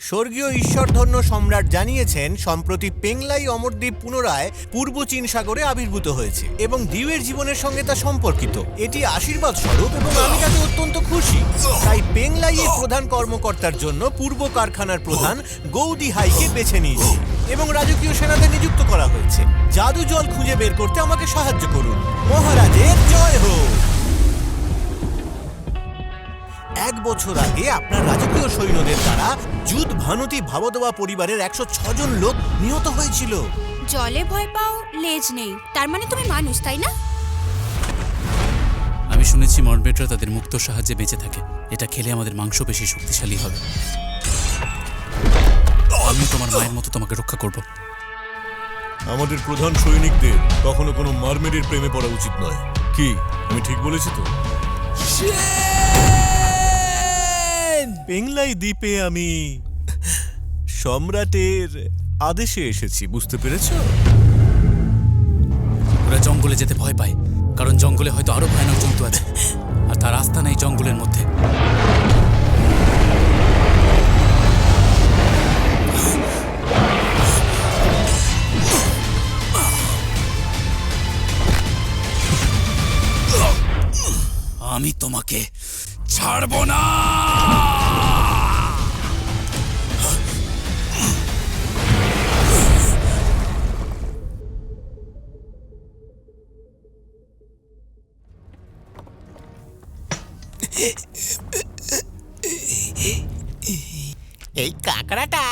স্বর্গীয় ঈশ্বরধন্য সম্রাট জানিয়েছেন সম্প্রতি পেংলাই অমরদ্বীপ পুনরায় পূর্ব চীন সাগরে আবির্ভূত হয়েছে এবং দিউয়ের জীবনের সঙ্গে তা সম্পর্কিত। এটি আশীর্বাদ স্বরূপ এবং আমি তাতে অত্যন্ত খুশি। তাই পেংলাইয়ের প্রধান কর্মকর্তার জন্য পূর্ব কারখানার প্রধান গৌদি হাইকে বেছে নিয়েছি এবং রাজকীয় সেনাদের নিযুক্ত করা হয়েছে। জাদু জল খুঁজে বের করতে আমাকে সাহায্য করুন। মহারাজের জয় হোক। 1 বছর আগে আপনার রাজকীয় সৈন্যদের দ্বারা যুদ্ধ ভানুতি ভাবদোয়া পরিবারের 106 জন লোক নিহত হয়েছিল। জলে ভয় পাও, লেজ নেই, তার মানে তুমি মানুষ, তাই না? আমি শুনেছি মর্বেটরা তাদের মুক্তোর সাহায্যে বেঁচে থাকে। এটা খেলে আমাদের মাংস বেশি শক্তিশালী হবে। আমি তোমার মায়ের মতো তোমাকে রক্ষা করব। আমাদের প্রধান সৈনিকদের কখনো কোনো মারমেডের প্রেমে পড়া উচিত নয়। কি আমি ঠিক বলেছি তো? পেংলাই দ্বীপে আমি সম্রাটের আদেশে এসেছি, বুঝতে পেরেছো? ওরা জঙ্গলে যেতে ভয় পায়, কারণ জঙ্গলে হয়তো আরো ভয়ানক জন্তু আছে, আর তার রাস্তা নেই জঙ্গলের মধ্যে। আমি তোমাকে ছাড়ব না। এই কাঁকড়াটা